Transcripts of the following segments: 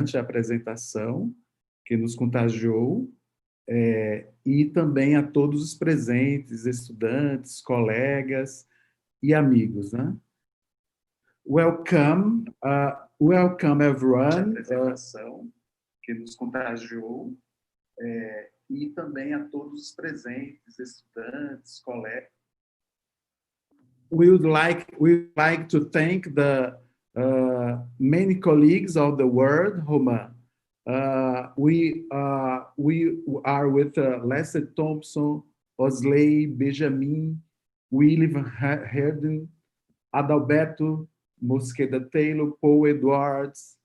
a apresentação, que nos contagiou, e também a todos os presentes, estudantes, colegas e amigos, né? Welcome, welcome everyone. A apresentação que nos contagiou, e também a todos os presentes, estudantes, colegas. We would like to thank the many colleagues of the world, Roman. We are with Lester Thompson, Osley, Benjamin, William Herden, Adalberto Mosqueda Taylor, Paul Edwards,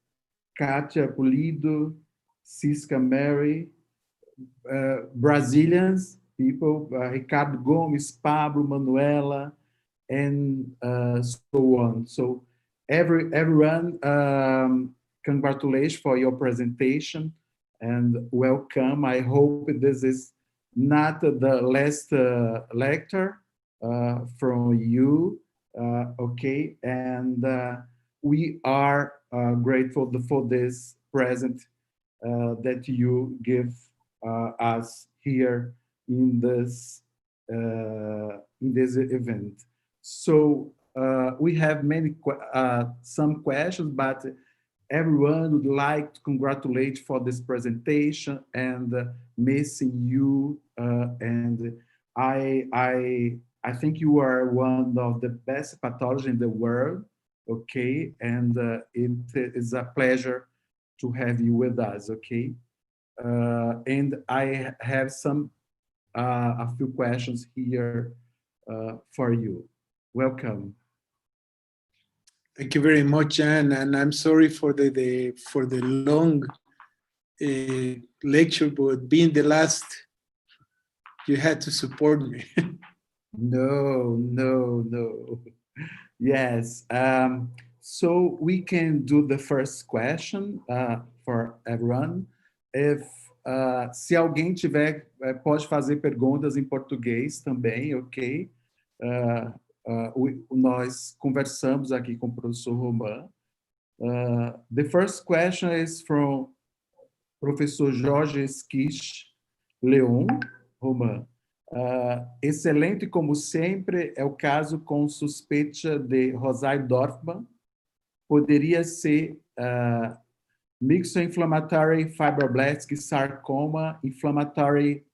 Katia Pulido, Cisca Mary, Brazilians people, Ricardo Gomes, Pablo, Manuela, and so on. So everyone, congratulations for your presentation and welcome. I hope this is not the last lecture from you, okay? And we are grateful for this present that you give us here in this event. So we have some questions, but everyone would like to congratulate for this presentation and missing you. And I think you are one of the best pathologists in the world, okay? And it is a pleasure to have you with us, okay? And I have a few questions here for you. Welcome. Thank you very much, Jan, and I'm sorry for the long lecture, but being the last, you had to support me. No. Yes. So we can do the first question for everyone. Se alguém tiver, pode fazer perguntas em português também, ok? Nós conversamos aqui com o professor Roman. The first question is from Professor Jorge Esquich Leon, Roman. Excelente como sempre é o caso com suspeita de Rosario Dorfman. Poderia ser myxo-inflammatory fibroblastic sarcoma, inflammatory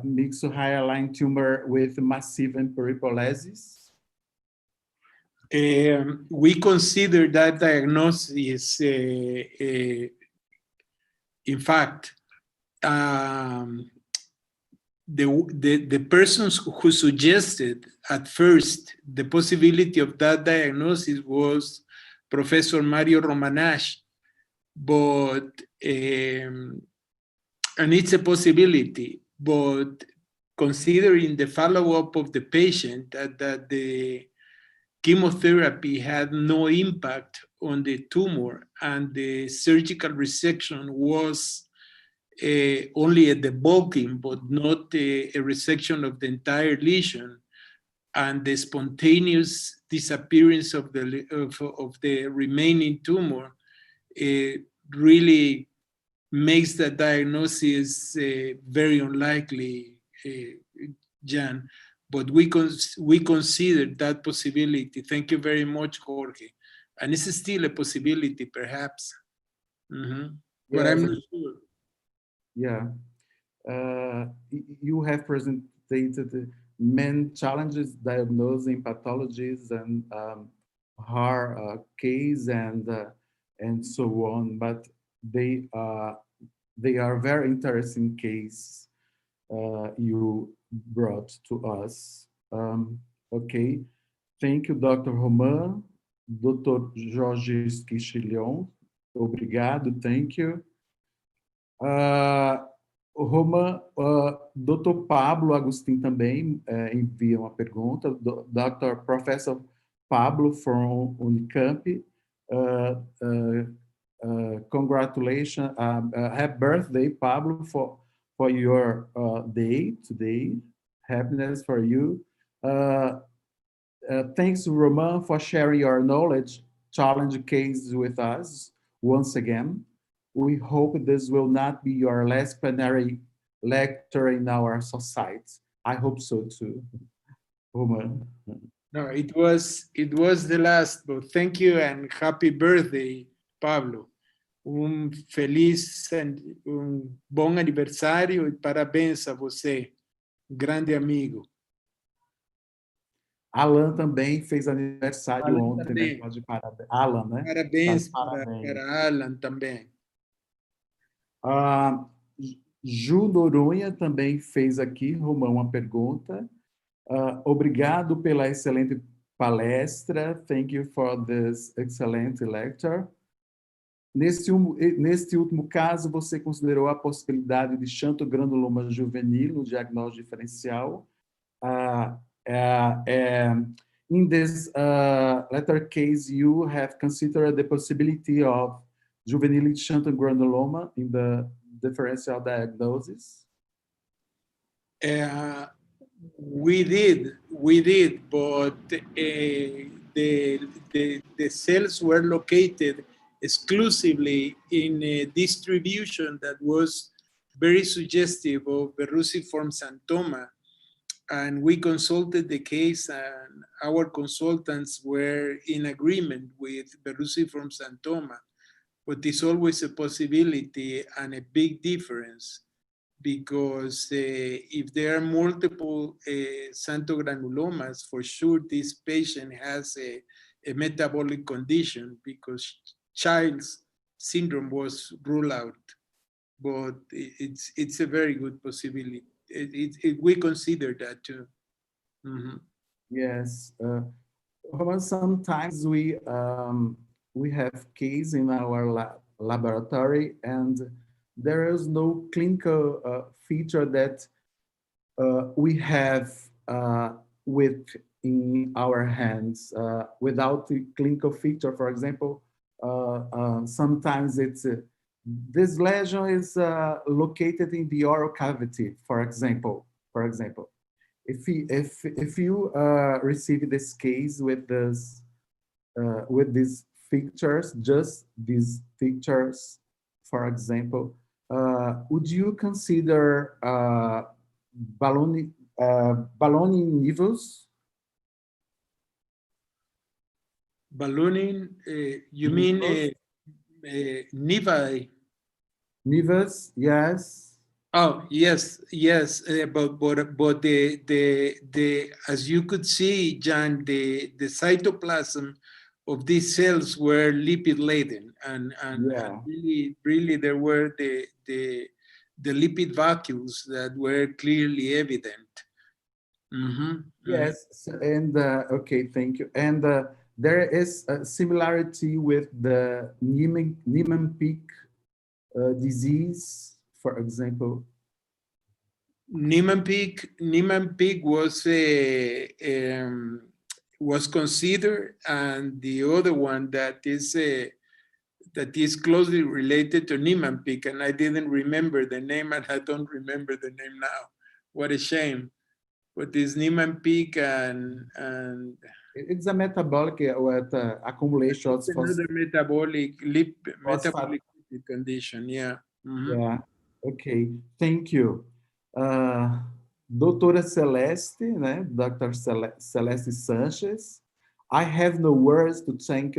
myxo-hyaline tumor with massive peripolesis? We consider that diagnosis, in fact, the persons who suggested at first the possibility of that diagnosis was Professor Mario Romanash, but and it's a possibility, but considering the follow-up of the patient, that the chemotherapy had no impact on the tumor and the surgical resection was only a debulking, but not a resection of the entire lesion, and the spontaneous disappearance of the remaining tumor, really makes the diagnosis very unlikely, Jan. But we consider that possibility. Thank you very much, Jorge. And it's still a possibility, perhaps. Mm-hmm. But I'm not sure. Yeah. You have presented many challenges diagnosing pathologies and hard case and so on, but they are very interesting case you brought to us. Okay, thank you, Dr. Roman, Dr. Jorge Esquichilhon. Obrigado, thank you. Roman, Dr. Pablo Agustin também envia uma pergunta. Dr. Professor Pablo from Unicamp. Congratulations, happy birthday, Pablo, for your day today. Happiness for you. Thanks, Roman, for sharing your knowledge, challenge cases with us. once again. We hope this will not be your last plenary lecture in our society. I hope so too, Roman. No, it was the last, but thank you and happy birthday, Pablo. Um bom aniversário e parabéns a você, grande amigo. Alan também fez aniversário Alan ontem, né? também. Pode parabéns. Alan, né? Tá de Parabéns parabéns. para Alan também. Ah, Ju Noronha também fez aqui, Romão, uma pergunta. Obrigado pela excelente palestra. Thank you for this excellent lecture. Neste último caso, você considerou a possibilidade de xantogranuloma juvenil no diagnóstico diferencial. In this letter case, you have considered the possibility of juvenile xantogranuloma in the differential diagnosis? We did, but the cells were located exclusively in a distribution that was very suggestive of verruciform xanthoma. And we consulted the case, and our consultants were in agreement with verruciform xanthoma, but there's always a possibility and a big difference, because if there are multiple xanthogranulomas, for sure this patient has a metabolic condition, because Child's syndrome was ruled out. But it's a very good possibility. We consider that too. Mm-hmm. Yes. Sometimes we have case in our laboratory, and there is no clinical feature that we have with in our hands without the clinical feature. For example, sometimes it's this lesion is located in the oral cavity. For example, if you receive this case with these features, just these features, for example, would you consider ballooning nevus? Ballooning, you mean nevi? Nevus, yes. Oh, yes, but the as you could see, John, the cytoplasm of these cells were lipid laden, and really there were the lipid vacuoles that were clearly evident. Mm-hmm. Yes, and okay, thank you. And there is a similarity with the Niemann-Pick disease, for example. Niemann-Pick was considered, and the other one that is closely related to Niemann-Pick, and I didn't remember the name, and I don't remember the name now. What a shame. But this Niemann-Pick and it's a metabolic with accumulation of another metabolic condition. Yeah. Mm-hmm. Yeah. Okay. Thank you. Doutora Celeste, né? Dr. Celeste Sanchez. I have no words to thank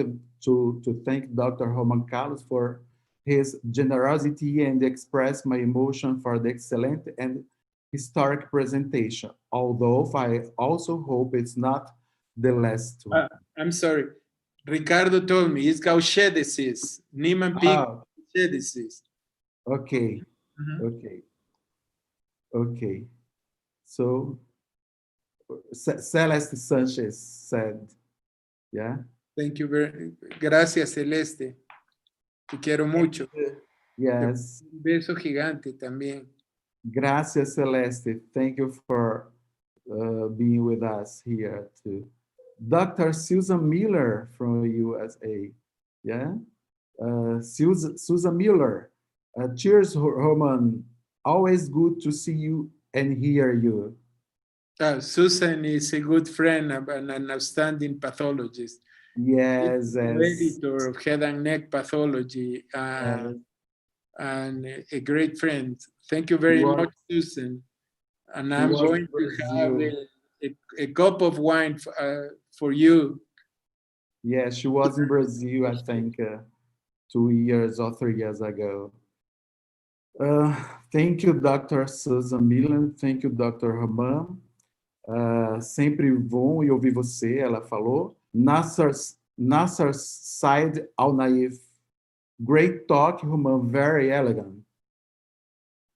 Dr. Roman Carlos for his generosity and express my emotion for the excellent and historic presentation. Although I also hope it's not the last one. I'm sorry. Ricardo told me it's Gaucher disease. Niemann-Pick Gaucher disease. Okay. Mm-hmm. Okay. So Celeste Sanchez said, yeah. Thank you gracias, Celeste. Te quiero mucho. Yes. Un beso gigante también. Gracias, Celeste. Thank you for being with us here too. Dr. Susan Miller from USA. Yeah. Susan Miller. Cheers, Roman. Always good to see you and hear you. Susan is a good friend and an outstanding pathologist. Yes, as editor of Head and Neck Pathology, uh, and a great friend. Thank you she very was much, Susan. And she I'm was in going to have Brazil. a cup of wine for you. Yes, she was in Brazil, I think, 2 years or 3 years ago. Uh, Thank you, Dr. Susan Milan. Thank you, Dr. Roman. Sempre bom e ouvir você, ela falou. Nasser Said Al-Naif. Great talk, Roman, very elegant,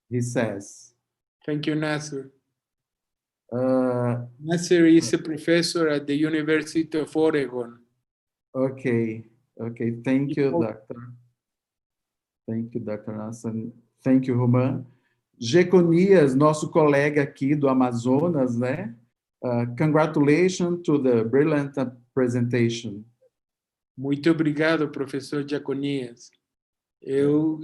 he says. Thank you, Nasser. Uh, Nasser is a professor at the University of Oregon. okay, thank you, Doctor. Thank you, Dr. Nasser. Thank you, Roman. Jeconias, nosso colega aqui do Amazonas, né? Congratulations to the brilliant presentation. Muito obrigado, professor Jaconias. Eu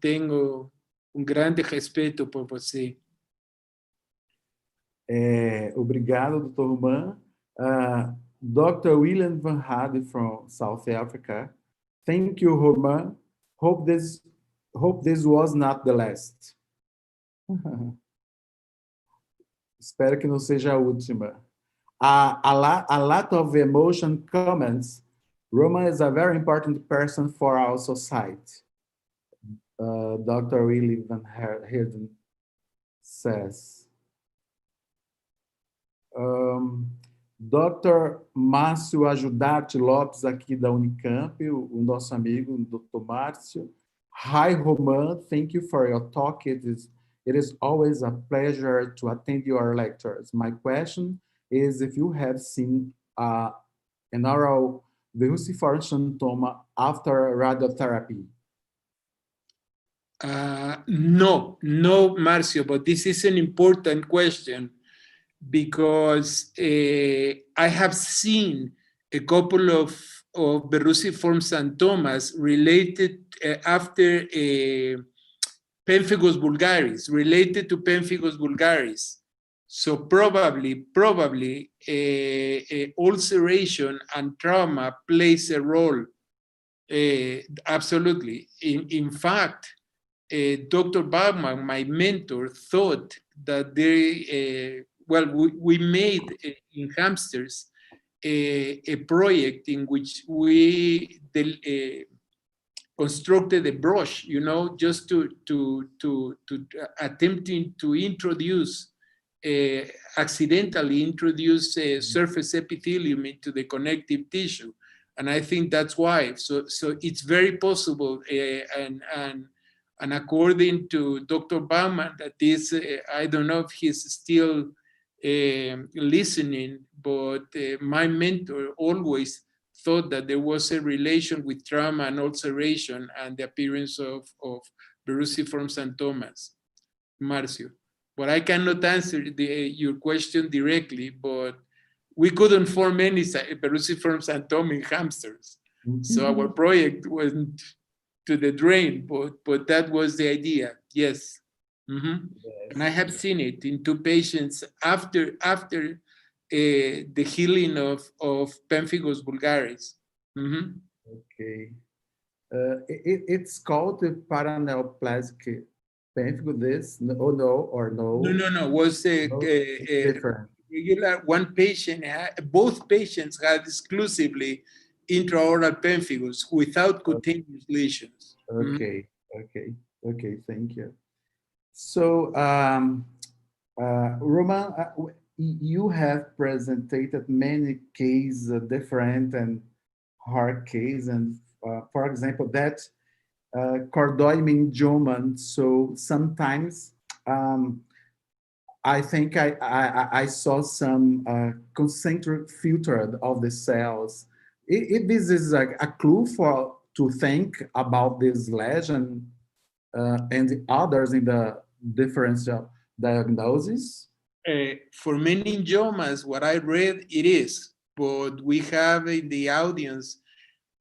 tenho grande respeito por você. Obrigado, Dr. Roman. Dr. William Van Hade from South Africa. Thank you, Roman. Hope this was not the last. Espero que não seja a última. A lot of emotion comments. Roman is a very important person for our society. Dr. William Van Heerden says. Dr. Márcio Ajudarte Lopes, aqui da Unicamp, o nosso amigo, o Dr. Márcio. Hi, Roman. Thank you for your talk. It is always a pleasure to attend your lectures. My question is if you have seen an oral verruciform symptom after radiotherapy. No, Marcio, but this is an important question because I have seen a couple of verruciform xanthomas related after pemphigus vulgaris, related to pemphigus vulgaris. So probably ulceration and trauma plays a role. Absolutely. In fact, Dr. Baumann, my mentor, thought that we made in hamsters a project in which we constructed a brush, just to attempting to introduce, accidentally introduce surface epithelium into the connective tissue. And I think that's why. So it's very possible, and according to Dr. Baumann, that is, I don't know if he's still listening, but my mentor always thought that there was a relation with trauma and ulceration and the appearance of verruciform xanthomas, Marcio. But I cannot answer your question directly, but we couldn't form any verruciform xanthoma in hamsters. So our project went to the drain, but that was the idea, yes. Yes. And I have seen it in 2 patients after the healing of pemphigus vulgaris. Okay. It's called the paraneoplastic pemphigus, this? No. No. Was different. Regular one patient, both patients had exclusively intraoral pemphigus without cutaneous lesions. Okay, thank you. So, Roman, you have presented many cases, different and hard cases, and for example, that chordoid so sometimes I think I saw some concentric filter of the cells. If this is a clue to think about this lesion and the others in the differential diagnosis? For meningiomas, what I read, it is, but we have in the audience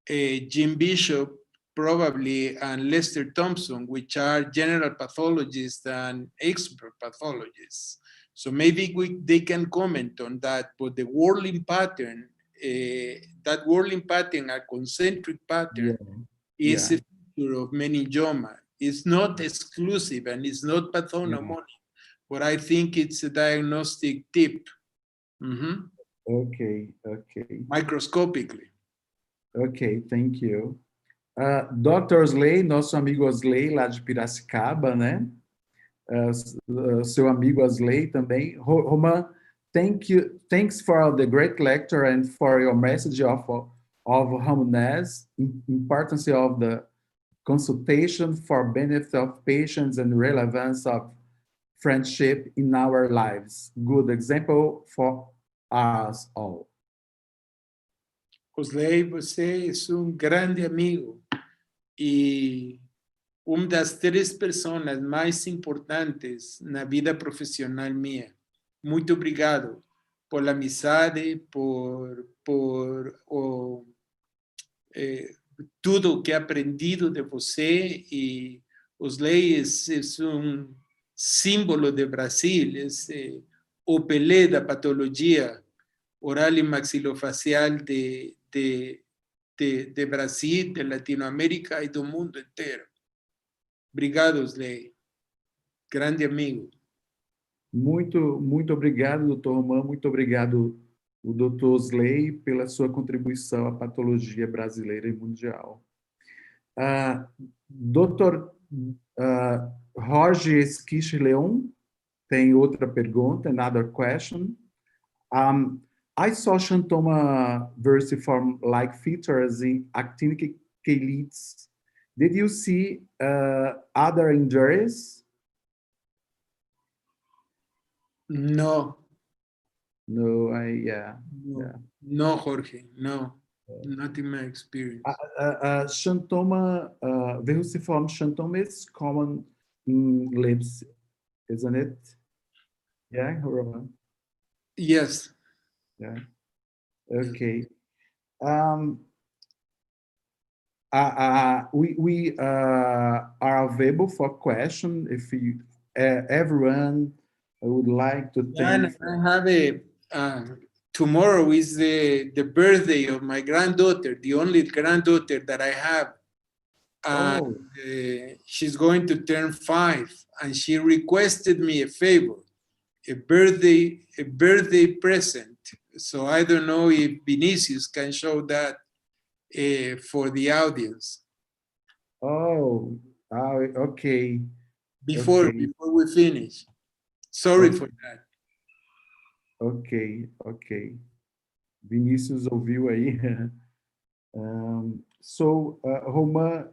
Jim Bishop, probably, and Lester Thompson, which are general pathologists and expert pathologists. So maybe they can comment on that, but the whirling pattern that whirling pattern, a concentric Yeah. pattern, is Yeah. a feature of meningioma. It's not exclusive and it's not Yeah. pathognomonic, but I think it's a diagnostic tip. Mhm. Okay. Okay. Microscopically. Ok, thank you. Dr. Slay, nosso amigo Slay, lá de Piracicaba, né? Seu amigo Slay também. Roman, thanks for the great lecture and for your message of humbleness, importance of the consultation for benefit of patients and relevance of friendship in our lives. Good example for us all. Osley, você é grande amigo e uma das três pessoas mais importantes na vida profissional minha. Muito obrigado por a amizade, tudo que he aprendido de você, e Osley é símbolo de Brasil, é o Pelé da patologia oral e maxilofacial de Brasil, de Latinoamérica e do mundo inteiro. Obrigado, Osley. Grande amigo. Muito obrigado, doutor Roman, muito obrigado, o doutor Slay, pela sua contribuição à patologia brasileira e mundial. Doutor Jorge Esquiche Leon tem outra pergunta, another question. I saw xanthoma versiform-like features in actinic cheilitis. Did you see other injuries? No. No, yeah. No, Jorge, no. Not in my experience. Xanthoma, verruciform xanthoma is common in lips, isn't it? Yeah, Roman? Yes. Yeah. Okay. We are available for question if you, everyone would like to thank. I have tomorrow is the birthday of my granddaughter, the only granddaughter that I have. And she's going to turn 5, and she requested me a favor, a birthday present. So I don't know if Vinicius can show that for the audience. Okay. Before we finish. Sorry for that. Ok. Vinícius ouviu aí. Roman,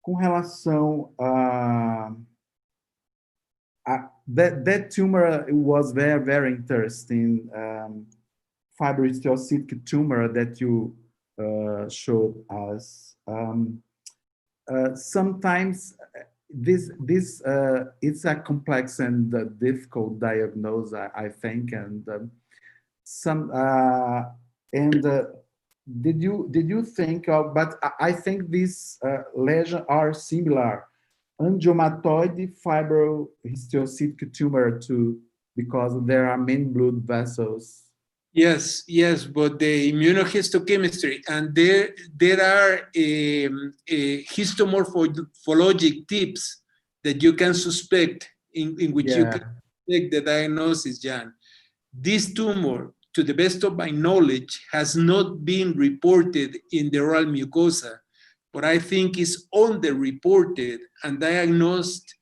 com relação a that tumor was very interesting, fibrohistiocytic tumor that you showed us. Sometimes this it's a complex and difficult diagnosis, I think, and did you think of? But I think these lesions are similar, angiomatoid fibrohistiocytic tumor too, because there are many blood vessels. Yes, but the immunohistochemistry, and there are histomorphologic tips that you can suspect in which you can make the diagnosis, Jan. This tumor, to the best of my knowledge, has not been reported in the oral mucosa, but I think is underreported and diagnosed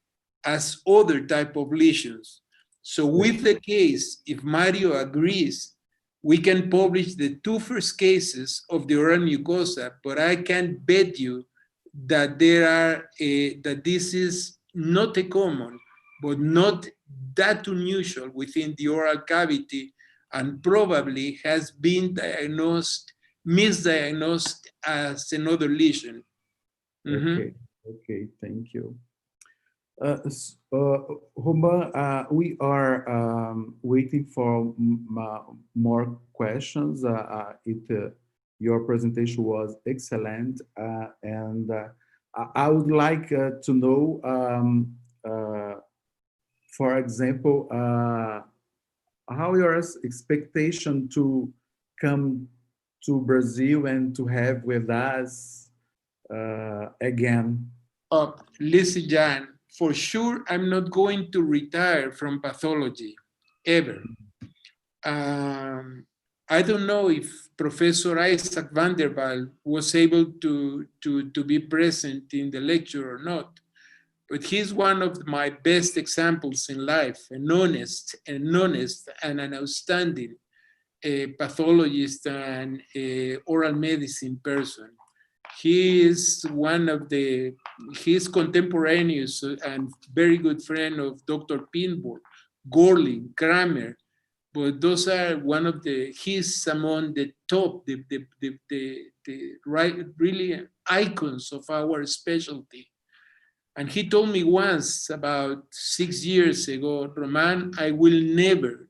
as other type of lesions. So with the case, if Mario agrees, we can publish the 2 first cases of the oral mucosa, but I can bet you that that this is not a common, but not that unusual within the oral cavity, and probably has been misdiagnosed as another lesion. Okay, thank you. Roman, we are waiting for more questions. Your presentation was excellent, and I would like to know, for example, how your expectation to come to Brazil and to have with us again? Listen, Jan, for sure, I'm not going to retire from pathology ever. I don't know if Professor Isaac van der Waal was able to be present in the lecture or not, but he's one of my best examples in life, an honest and an outstanding pathologist and oral medicine person. He is one of his contemporaneous and very good friend of Dr. Pinborg, Gorlin, Kramer, but those are one of he's among the top, the right, really icons of our specialty. And he told me once, about 6 years ago, Roman, I will never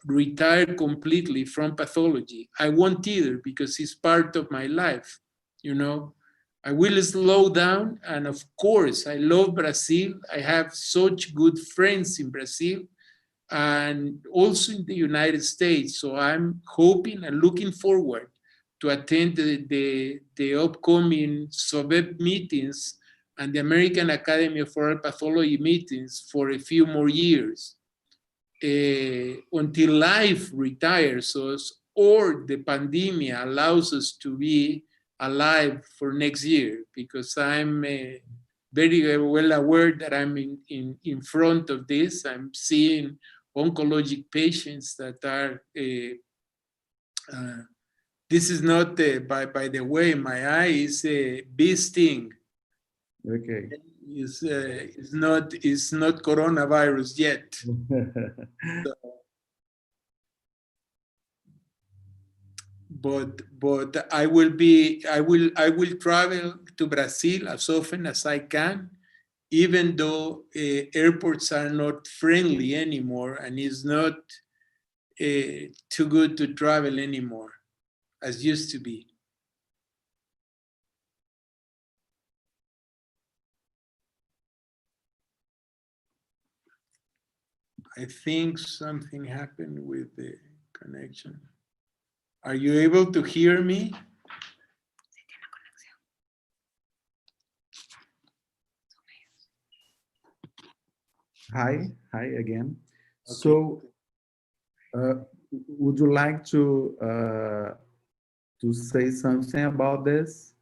retire completely from pathology. I won't either, because it's part of my life, you know. I will slow down, and of course, I love Brazil. I have such good friends in Brazil and also in the United States. So I'm hoping and looking forward to attend the upcoming SOBEP meetings and the American Academy of Oral Pathology meetings for a few more years until life retires us or the pandemic allows us to be alive for next year, because I'm very well aware that I'm in front of this. I'm seeing oncologic patients that are, this is not, by the way, my eye is a bee sting. Okay. It's not coronavirus yet. So, but I will travel to Brazil as often as I can, even though airports are not friendly anymore and it's not too good to travel anymore as used to be. I think something happened with the connection. Are you able to hear me? Hi again. Okay. So, would you like to say something about this?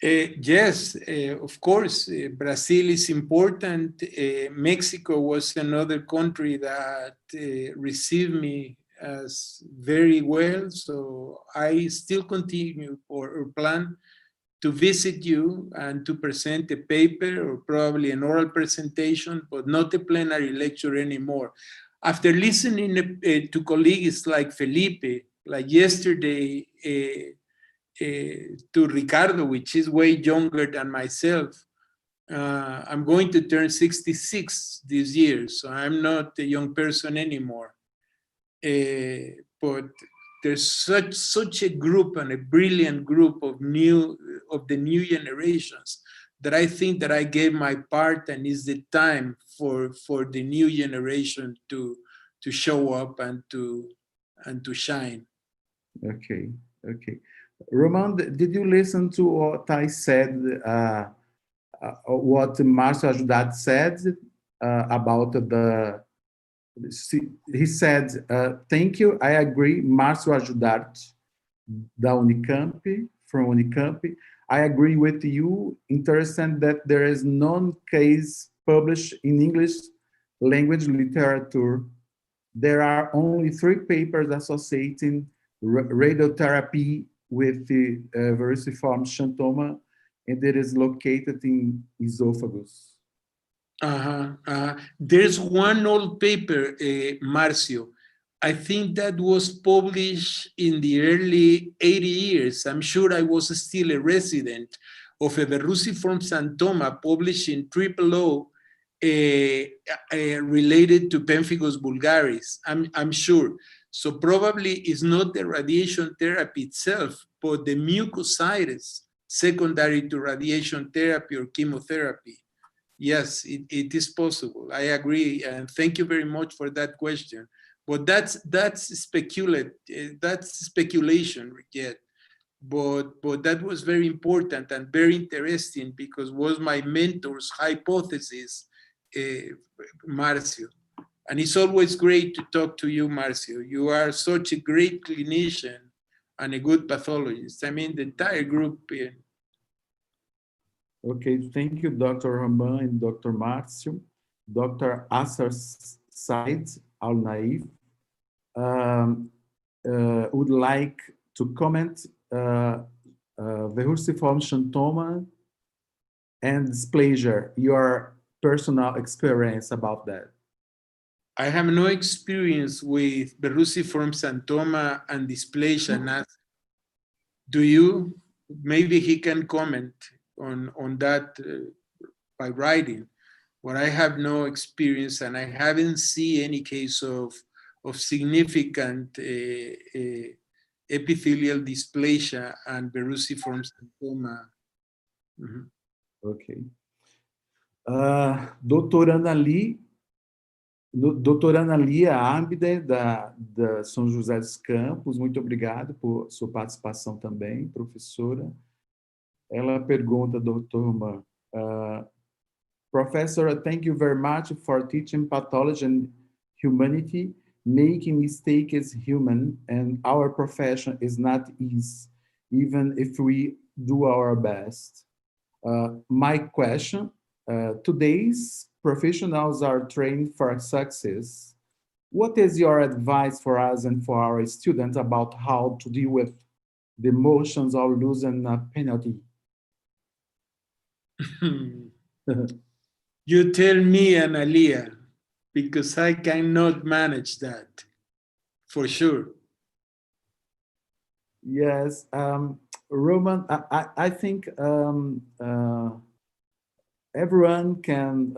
Yes, of course. Brazil is important. Mexico was another country that received me as very well. So I still continue or plan to visit you and to present a paper or probably an oral presentation, but not a plenary lecture anymore. After listening to colleagues like Felipe, like yesterday, to Ricardo, which is way younger than myself, I'm going to turn 66 this year, so I'm not a young person anymore. But there's such a group and a brilliant group of the new generations that I think that I gave my part, and it's the time for the new generation to show up and to shine. Okay. Roman, did you listen to what I said, what Marcio Ajudat said about he said, thank you, I agree, Marcio Ajudat, from Unicamp. I agree with you. Interesting that there is no case published in English language literature. There are only 3 papers associating radiotherapy with the vericiform xanthoma, and it is located in esophagus. There's one old paper, Marcio. I think that was published in the early 80 years. I'm sure I was still a resident of a verruciform xanthoma published in OOO, related to pemphigus vulgaris. I'm sure. So probably it's not the radiation therapy itself, but the mucositis secondary to radiation therapy or chemotherapy. Yes, it is possible. I agree, and thank you very much for that question. But that's speculation yet. But that was very important and very interesting because was my mentor's hypothesis, uh, Marcio. And it's always great to talk to you, Marcio. You are such a great clinician and a good pathologist. I mean, the entire group. Okay, thank you, Dr. Rahman and Dr. Marcio. Dr. Asar Said Al-Naif would like to comment versiform xanthoma and dysplasia, your personal experience about that. I have no experience with verruciform xanthoma and dysplasia. Do you? Maybe he can comment on that by writing. But I have no experience, and I haven't seen any case of significant epithelial dysplasia and verruciform xanthoma. Mm-hmm. Ok. Doutora Ana Lia Árbide, da São José dos Campos, muito obrigado por sua participação também, professora. Ela pergunta, doutor Roman, Professor, thank you very much for teaching pathology and humanity. Making mistakes is human, and our profession is not easy, even if we do our best. My question, today's professionals are trained for success. What is your advice for us and for our students about how to deal with the emotions of losing a penalty? You tell me, Analia, because I cannot manage that, for sure. Yes, Roman, I think everyone can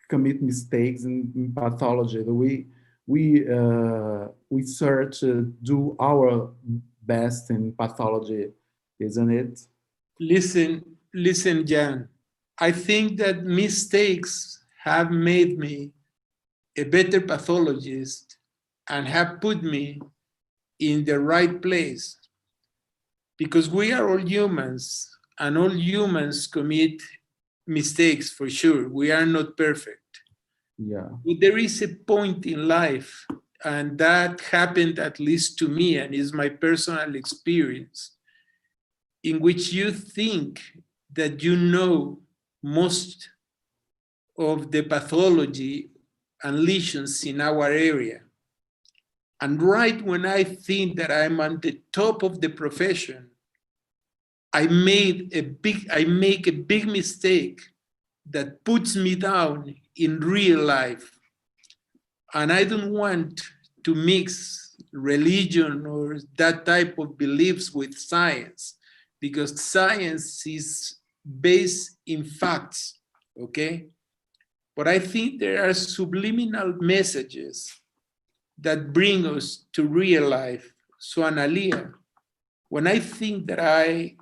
commit mistakes in pathology. We search to do our best in pathology, isn't it? Listen, Jan. I think that mistakes have made me a better pathologist and have put me in the right place, because we are all humans and all humans commit mistakes, for sure. We are not perfect. Yeah. But there is a point in life, and that happened at least to me, and is my personal experience, in which you think that you know most of the pathology and lesions in our area. And right when I think that I'm at the top of the profession, I make a big mistake that puts me down in real life. And I don't want to mix religion or that type of beliefs with science, because science is based in facts, okay? But I think there are subliminal messages that bring us to real life. So, Analia, when I think that I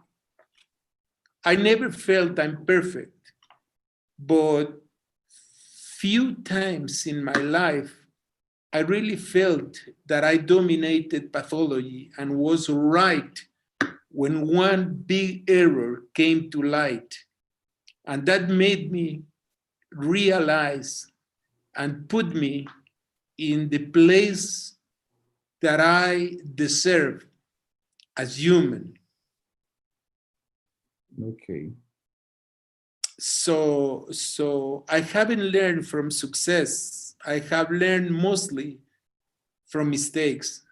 never felt I'm perfect, but few times in my life, I really felt that I dominated pathology and was right when one big error came to light. And that made me realize and put me in the place that I deserve as human. Okay. So I haven't learned from success. I have learned mostly from mistakes.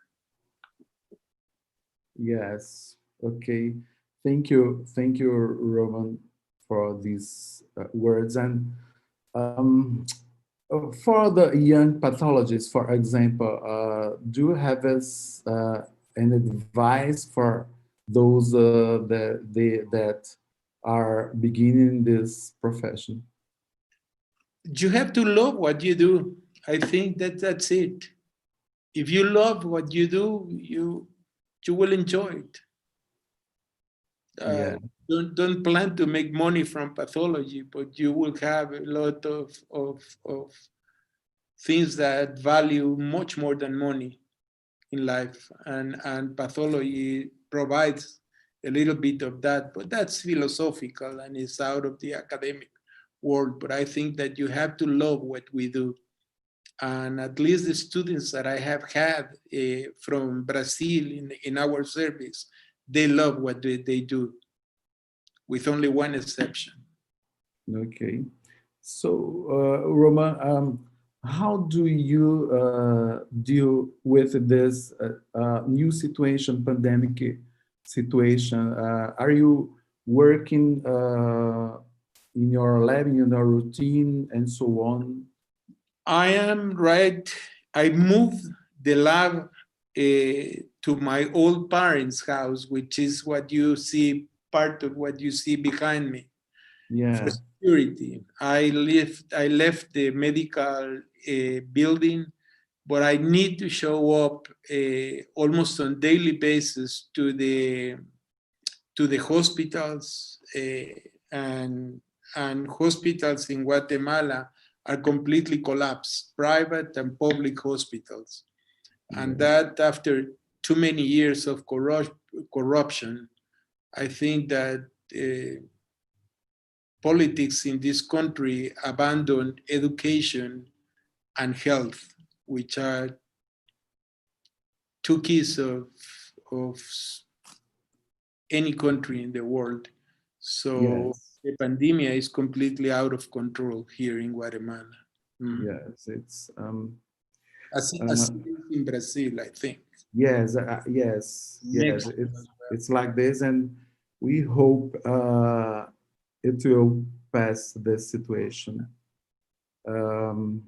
Yes. Okay. Thank you, Roman, for these words. And for the young pathologists, for example, do you have an advice for those that are beginning this profession? You have to love what you do. I think that's it. If you love what you do, you will enjoy it. Yeah. Don't plan to make money from pathology, but you will have a lot of things that value much more than money in life, and pathology provides a little bit of that, but that's philosophical and it's out of the academic world. But I think that you have to love what we do, and at least the students that I have had from Brazil in our service, they love what they do, with only one exception. Okay. So, Roma, how do you deal with this new situation, pandemic situation? Are you working in your lab, in your routine, and so on? I am right. I moved the lab to my old parents' house, which is what you see, part of what you see behind me, for Yeah, security. I left the medical building, but I need to show up almost on daily basis to the hospitals, and hospitals in Guatemala are completely collapsed, private and public hospitals. And that after too many years of corruption, I think that politics in this country abandoned education and health, which are two keys of any country in the world. So yes, the pandemic is completely out of control here in Guatemala. yes. It's As it is in Brazil, I think. yes, yes. Mexico as well. It's like this, and we hope it will pass this situation. Um,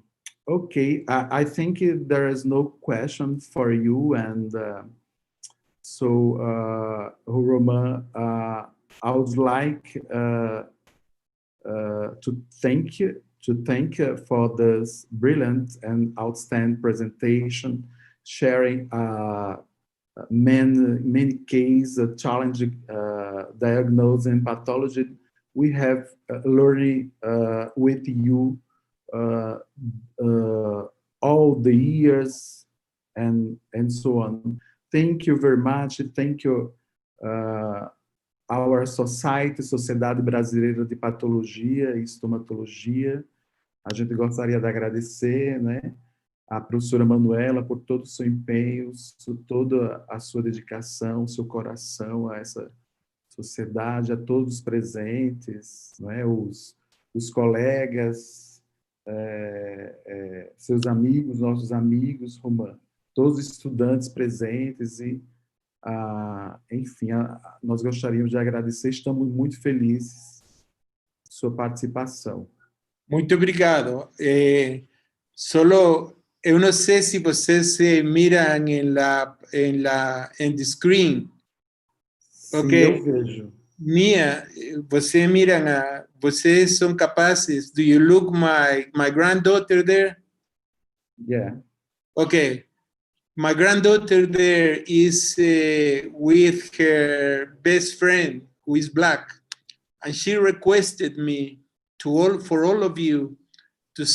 okay, I think there is no question for you, and so Roma, I would like to thank you for this brilliant and outstanding presentation, sharing many cases, challenging diagnosis and pathology. We have learning with you uh, all the years and so on. Thank you very much. Thank you, our society, Sociedade Brasileira de Patologia e Estomatologia. A gente gostaria de agradecer, né, a professora Manuela por todo o seu empenho, toda a sua dedicação, seu coração a essa sociedade, a todos os presentes, né, os colegas, seus amigos, nossos amigos, Romã, todos os estudantes presentes e, enfim, nós gostaríamos de agradecer, estamos muito felizes com sua participação. Muito obrigado. Solo, eu não sei se vocês miram em the screen. Sim, eu vejo. Mia, vocês são capazes? Do you look my granddaughter there? Yeah. Okay. My granddaughter there is with her best friend, who is black, and she requested me for all of you